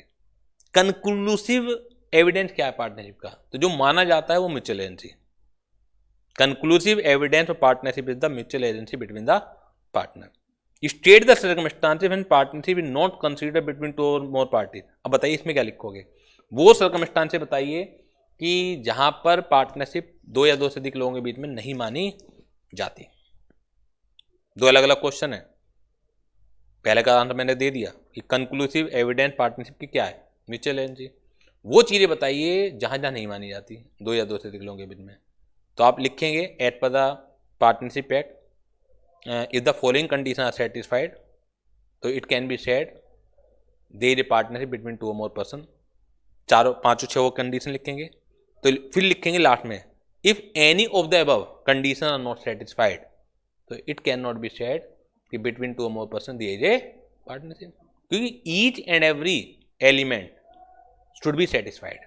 कंक्लूसिव एविडेंस क्या है पार्टनरशिप का, तो जो माना जाता है वो mutual agency. Conclusive evidence of partnership is the mutual agency between the partner. State the circumstances when partnership is not considered between two और मोर पार्टी। अब बताइए इसमें क्या लिखोगे, वो सर्कमस्टांसेस बताइए कि जहां पर पार्टनरशिप दो या दो से अधिक लोगों के बीच में नहीं मानी जाती। दो अलग अलग क्वेश्चन है। पहले का आंसर मैंने दे दिया कि कंक्लूसिव एविडेंस पार्टनरशिप की क्या है, म्यूचुअल एजेंसी। वो चीजें बताइए जहां जहां नहीं मानी जाती दो या दो से अधिक लोगों के बीच में। तो आप लिखेंगे at per the partnership act if the following condition are satisfied, तो it can be said there is a partnership between two और मोर पर्सन। चारों पांचों छह वो कंडीशन लिखेंगे। तो फिर लिखेंगे लास्ट में if any of the above condition are not satisfied, तो it can not be said कि बिटवीन टू और more person there is a partnership, क्योंकि each and every element should be satisfied.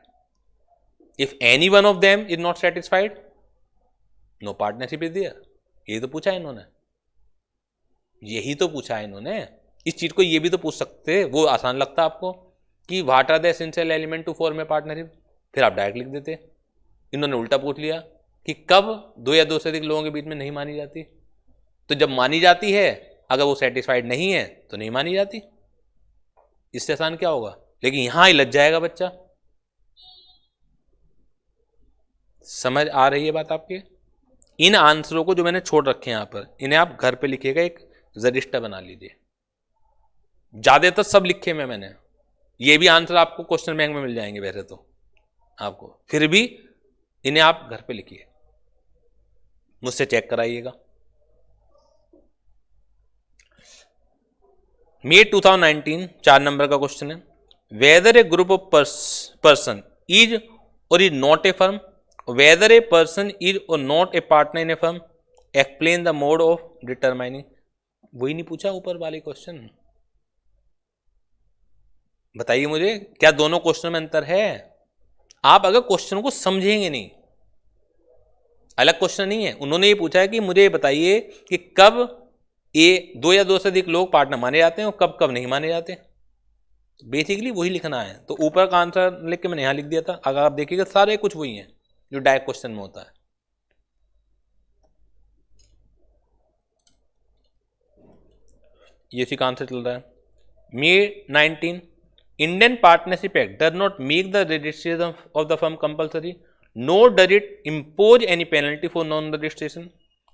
If any one of them is not satisfied, no partnership is there. ये तो पूछा है इन्होंने, यही तो पूछा है इन्होंने। इस चीज को ये भी तो पूछ सकते, वो आसान लगता आपको कि what are the essential element to form a partnership, फिर आप डायरेक्ट लिख देते। इन्होंने उल्टा पूछ लिया कि कब दो या दो से अधिक लोगों के बीच में नहीं मानी जाती, तो जब मानी जाती है अगर वो सेटिस्फाइड नहीं है तो नहीं मानी जाती। इससे आसान क्या होगा, लेकिन यहां ही लग जाएगा बच्चा। समझ आ रही है बात आपके? इन आंसरों को जो मैंने छोड़ रखे हैं यहां पर, इन्हें आप घर पे लिखिएगा, एक रजिस्टर बना लीजिए। ज्यादातर सब लिखे में मैंने, ये भी आंसर आपको क्वेश्चन बैंक में मिल जाएंगे वैसे तो आपको, फिर भी इन्हें आप घर पे लिखिए, मुझसे चेक कराइएगा। मई 2019 4 नंबर का क्वेश्चन है, whether a group of person is or is not a firm, whether a person is or not a partner in a firm, explain the mode of determining. वही नहीं पूछा ऊपर वाले क्वेश्चन, बताइए मुझे क्या दोनों क्वेश्चन में अंतर है? आप अगर क्वेश्चन को समझेंगे नहीं, अलग क्वेश्चन नहीं है, उन्होंने ये पूछा है कि मुझे बताइए कि कब ये दो या दो से अधिक लोग पार्टनर माने जाते हैं और कब कब नहीं माने जाते। बेसिकली वही लिखना है। तो ऊपर का आंसर लिख के मैंने यहां लिख दिया था, अगर आप देखिएगा सारे कुछ वही हैं जो डायरेक्ट क्वेश्चन में होता है। ये इसी का आंसर चल रहा है। मई 19 Indian partnership act does not make the registration of the firm compulsory, nor does it impose any penalty for non-registration.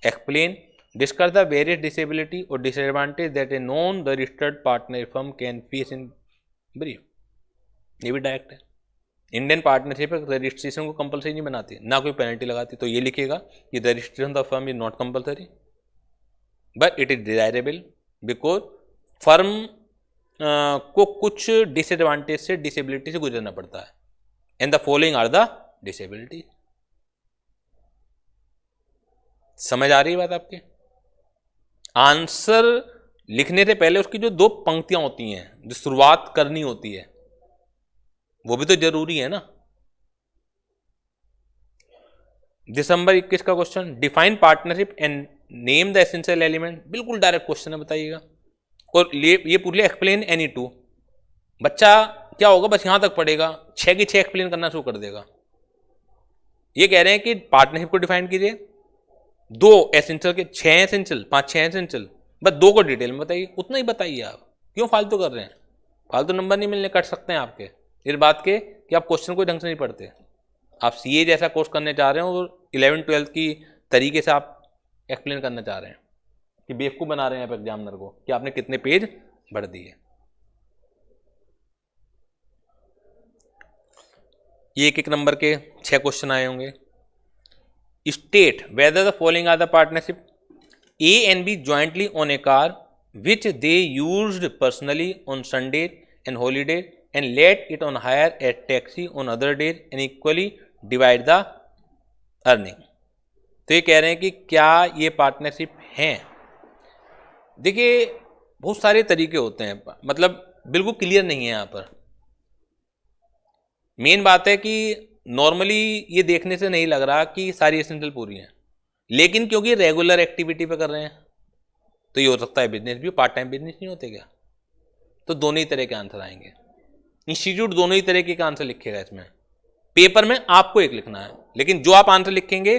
Explain, discuss the various disability or disadvantage that a non-registered partner firm can face in brief. ये भी direct है। Indian partnership registration को compulsory नहीं बनाती, ना कोई penalty लगाती। तो ये लिखेगा कि the registration of firm is not compulsory but it is desirable because firm को कुछ डिसएडवांटेज से, डिसेबिलिटी से गुजरना पड़ता है। And the following are the disability. समझ आ रही है बात आपके? आंसर लिखने से पहले उसकी जो दो पंक्तियां होती हैं, जो शुरुआत करनी होती है, वो भी तो जरूरी है ना। दिसंबर 21 का question, define partnership and name the essential element. बिल्कुल डायरेक्ट क्वेश्चन है, बताइएगा। और ये पूछ लिया एक्सप्लेन एनी टू। बच्चा क्या होगा, बस यहां तक पढ़ेगा, 6 की 6 एक्सप्लेन करना शुरू कर देगा। ये कह रहे हैं कि पार्टनरशिप को डिफाइन कीजिए, 2 एसेंशियल के 6 एसेंशियल, 5-6 एसेंशियल, बस 2 को डिटेल में बताइए। उतना ही बताइए आप, क्यों फालतू कर रहे हैं? फालतू नंबर नहीं मिलने कट सकते हैं आपके इस बात के कि आप क्वेश्चन को ढंग से नहीं पढ़ते। आप सीए जैसा कोर्स करने चाह रहे हो और 11-12 की तरीके से आप एक्सप्लेन करना चाह रहे हैं कि बेवकूफ़ बना रहे हैं आप एग्जामिनर को कि आपने कितने पेज बढ़ दिए। ये एक नंबर के 6 क्वेश्चन आए होंगे। State whether the following are the partnership, A and B jointly own a car which they used personally on Sunday and holiday and let it on hire at taxi on other days and equally divide the earning. तो ये कह रहे हैं कि क्या ये partnership हैं? देखिए बहुत सारे तरीके होते हैं, मतलब बिल्कुल क्लियर नहीं है यहाँ पर। मेन बात है कि नॉर्मली ये देखने से नहीं लग रहा कि सारी एसेंशियल पूरी हैं, लेकिन क्योंकि रेगुलर एक्टिविटी पे कर रहे हैं तो ये हो सकता है बिजनेस भी, पार्ट टाइम बिजनेस नहीं होते क्या? तो दोनों ही तरह के आंसर आएंगे। इंस्टीट्यूट दोनों ही तरह के आंसर लिखेगा इसमें। पेपर में आपको एक लिखना है, लेकिन जो आप आंसर लिखेंगे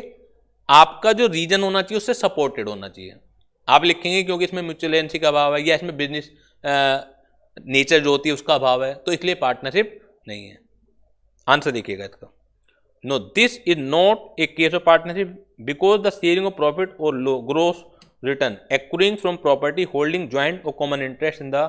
आपका जो रीजन होना चाहिए उससे सपोर्टेड होना चाहिए। आप लिखेंगे क्योंकि इसमें म्यूचुअलेंसी का अभाव है या इसमें बिजनेस नेचर जो होती है उसका अभाव है, तो इसलिए पार्टनरशिप नहीं है। आंसर देखिएगा इसका। No, this is not a case of partnership because the sharing of profit or gross return accruing from property holding joint or common interest in the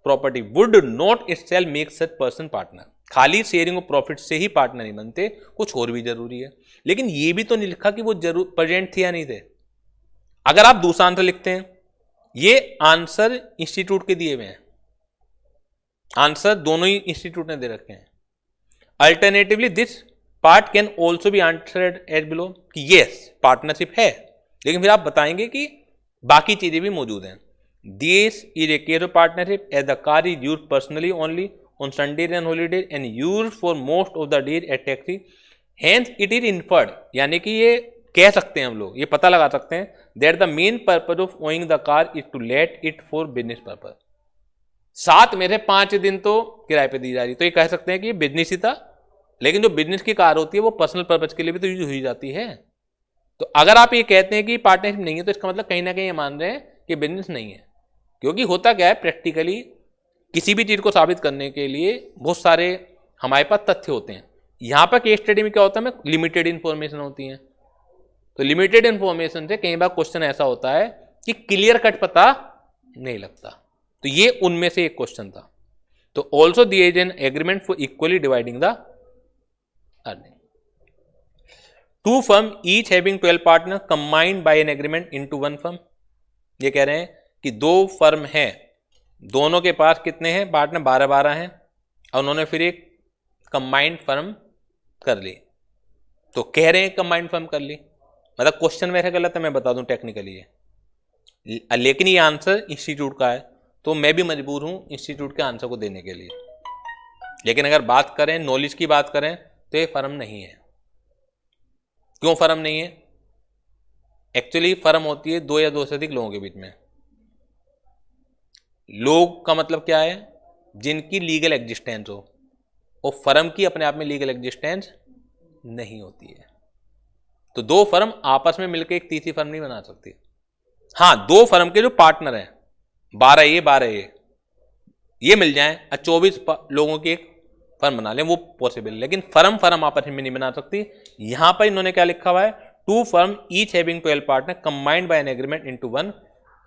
property would not itself make such person partner. खाली sharing of profit से ही partner नहीं बनते, कुछ और भी जरूरी है। लेकिन ये भी तो नहीं लिखा कि वो जरूर प्रेजेंट थे या नहीं थे। अगर आप दूसरा आंसर लिखते हैं, ये आंसर इंस्टीट्यूट के दिए हुए हैं, आंसर दोनों ही इंस्टीट्यूट ने दे रखे हैं। Alternatively this part can also be answered as below कि यस पार्टनरशिप है, लेकिन फिर आप बताएंगे कि बाकी चीजें भी मौजूद हैं। This is a case of partnership as the car is used personally only on Sundays and holidays and used for most of the days at taxi, hence it is inferred, यानी कि ये कह सकते हैं हम लोग, ये पता लगा सकते हैं that the main purpose of owing the car is to let it for business purpose. 7 में से 5 दिन तो किराए पे दी जा रही, तो ये कह सकते हैं कि बिजनेस ही था। लेकिन जो बिजनेस की कार होती है वो पर्सनल पर्पज के लिए भी तो यूज हुई जाती है। तो अगर आप ये कहते हैं कि पार्टनरशिप नहीं है तो इसका मतलब कहीं ना कहीं ये मान रहे हैं कि बिजनेस नहीं है। क्योंकि होता क्या है, प्रैक्टिकली किसी भी चीज को साबित करने के लिए बहुत सारे हमारे पास तथ्य होते हैं। यहाँ पर केस स्टडी में क्या होता है, लिमिटेड इन्फॉर्मेशन होती है। तो लिमिटेड इन्फॉर्मेशन से कई बार क्वेश्चन ऐसा होता है कि क्लियर कट पता नहीं लगता। तो ये उनमें से एक क्वेश्चन था। तो ऑल्सो दिए an agreement for equally dividing the earning. 2 firm each having 12 partners combined by an agreement into 1 firm। ये कह रहे हैं कि 2 फर्म हैं, दोनों के पास कितने हैं पार्टनर, 12-12 हैं, और उन्होंने फिर एक कंबाइंड फर्म कर ली। तो कह रहे हैं कंबाइंड फर्म कर ली, मतलब क्वेश्चन वैसे गलत है, मैं बता दूं टेक्निकली ये, लेकिन ये आंसर इंस्टीट्यूट का है तो मैं भी मजबूर हूं इंस्टीट्यूट के आंसर को देने के लिए। लेकिन अगर बात करें नॉलेज की बात करें तो ये फर्म नहीं है। क्यों फर्म नहीं है? एक्चुअली फर्म होती है 2 या 2 से अधिक लोगों के बीच में। लोग का मतलब क्या है, जिनकी लीगल एग्जिस्टेंस हो, और फर्म की अपने आप में लीगल एग्जिस्टेंस नहीं होती है। तो 2 फर्म आपस में मिलकर एक तीसरी फर्म नहीं बना सकती। हाँ, 2 फर्म के जो पार्टनर हैं 12 ये मिल जाएं और 24 लोगों की एक फर्म बना लें, वो पॉसिबल। लेकिन फर्म आपस में नहीं बना सकती। यहां पर इन्होंने क्या लिखा हुआ है, 2 firm each having 12 partner combined by an agreement into 1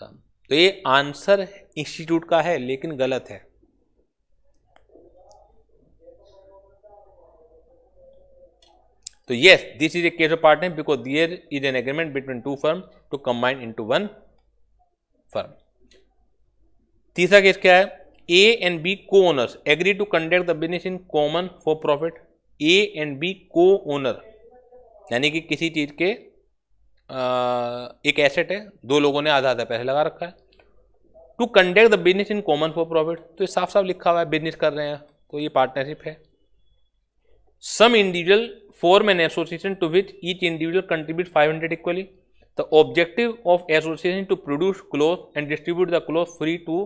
firm। तो ये आंसर इंस्टीट्यूट का है लेकिन गलत है। तो yes, this is a case of partner because there is an agreement between 2 firm to combine into 1 firm। तीसरा केस क्या है, A and B co-owners agree to conduct the business in common for profit। A and B co-owner यानी कि किसी चीज के एक asset है, 2 लोगों ने आधा आधा पैसे लगा रखा है। To conduct the business in common for profit, तो ये साफ साफ लिखा हुआ है बिजनेस कर रहे हैं, तो ये पार्टनरशिप है। Some individual form an association to which each individual contribute 500 equally. The objective of association to produce cloth and distribute the cloth free to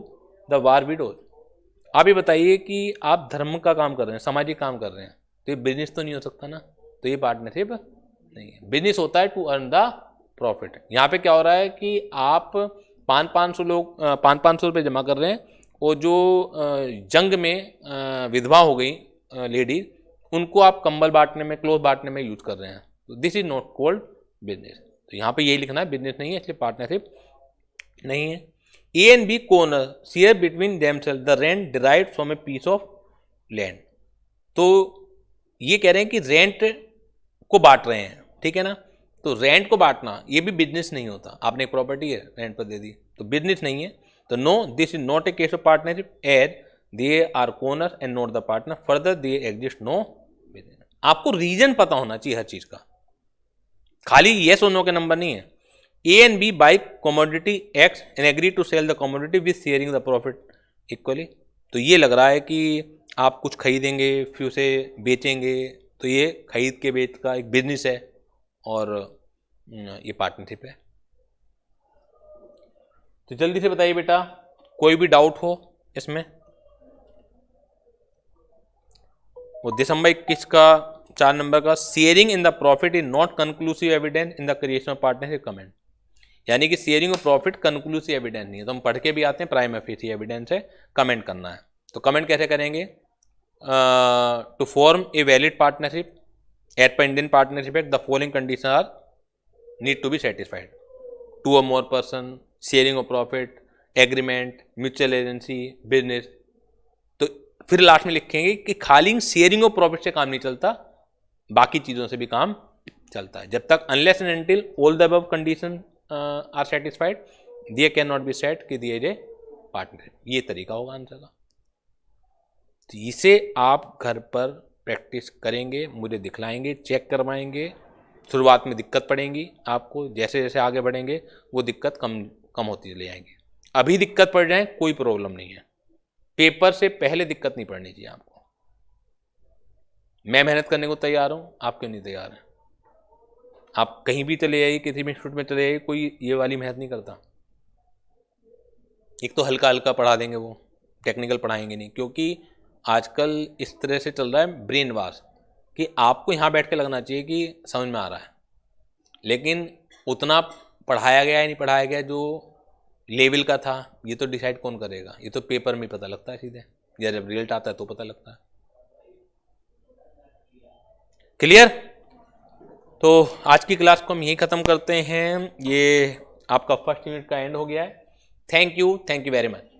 the war widows. आप ये बताइए कि आप धर्म का काम कर रहे हैं, सामाजिक काम कर रहे हैं, तो ये बिजनेस तो नहीं हो सकता ना, तो ये पार्टनरशिप नहीं है। बिजनेस होता है टू अर्न द प्रॉफिट। यहाँ पे क्या हो रहा है कि आप 500 रुपये जमा कर रहे हैं, और जो जंग में विधवा हो गई लेडीज, उनको आप कंबल बांटने में, क्लोथ बांटने में यूज कर रहे हैं। तो this is not called business. तो यहाँ पे यही लिखना है, बिजनेस नहीं है, इसलिए पार्टनरशिप नहीं है। A and B co-owner share between themselves the rent derived from a piece of land। तो ये कह रहे हैं कि रेंट को बांट रहे हैं, ठीक है ना। तो रेंट को बांटना ये भी बिजनेस नहीं होता। आपने एक प्रॉपर्टी है रेंट पर दे दी, तो बिजनेस नहीं है। तो no, this is not a case of partnership as they are co-owner and not the partner, further they exist no business. आपको रीजन पता होना चाहिए हर चीज का, खाली येस और नो के नंबर नहीं है। A and B buy commodity X and agree to sell the commodity with sharing the profit equally। तो ये लग रहा है कि आप कुछ खरीदेंगे फिर उसे बेचेंगे, तो ये खरीद के बेच का एक बिजनेस है और ये पार्टनरशिप है। तो जल्दी से बताइए बेटा, कोई भी डाउट हो इसमें। वो दिसंबर 21 का 4 नंबर का, sharing in the profit is not conclusive evidence in the creation of partnership comment. यानी कि sharing of profit conclusive evidence नहीं है। तो हम पढ़ के भी आते हैं, प्राइम फेसी एविडेंस है, कमेंट करना है। तो कमेंट कैसे करेंगे? To form a valid partnership at per Indian partnership Act the following condition are need to be satisfied: 2 or more person, sharing of profit, agreement, mutual agency, business. तो फिर last में लिखेंगे कि खाली शेयरिंग ऑफ प्रॉफिट से काम नहीं चलता, बाकी चीज़ों से भी काम चलता है। जब तक unless and until all the above condition are satisfied they can not be set कि दिए जे पार्टनरशिप। ये तरीका होगा आंसर का। तो इसे आप घर पर प्रैक्टिस करेंगे, मुझे दिखलाएंगे, चेक करवाएंगे। शुरुआत में दिक्कत पड़ेगी आपको, जैसे जैसे आगे बढ़ेंगे वो दिक्कत कम होती चली जाएंगी। अभी दिक्कत पड़ जाए कोई प्रॉब्लम नहीं है, पेपर से पहले दिक्कत नहीं पड़नी चाहिए आपको। मैं मेहनत करने को तैयार हूँ, आप क्यों नहीं तैयार हैं? आप कहीं भी चले जाइए, किसी भी इंस्टीट्यूट में चले जाइए, कोई ये वाली मेहनत नहीं करता। एक तो हल्का हल्का पढ़ा देंगे, वो टेक्निकल पढ़ाएंगे नहीं, क्योंकि आजकल इस तरह से चल रहा है ब्रेन वॉश कि आपको यहाँ बैठ के लगना चाहिए कि समझ में आ रहा है, लेकिन उतना पढ़ाया गया या नहीं पढ़ाया गया जो लेवल का था, ये तो डिसाइड कौन करेगा? ये तो पेपर में पता लगता है सीधे, या जब रिजल्ट आता है तो पता लगता है। क्लियर? तो आज की क्लास को हम यहीं ख़त्म करते हैं। ये आपका फर्स्ट यूनिट का एंड हो गया है। Thank you very much.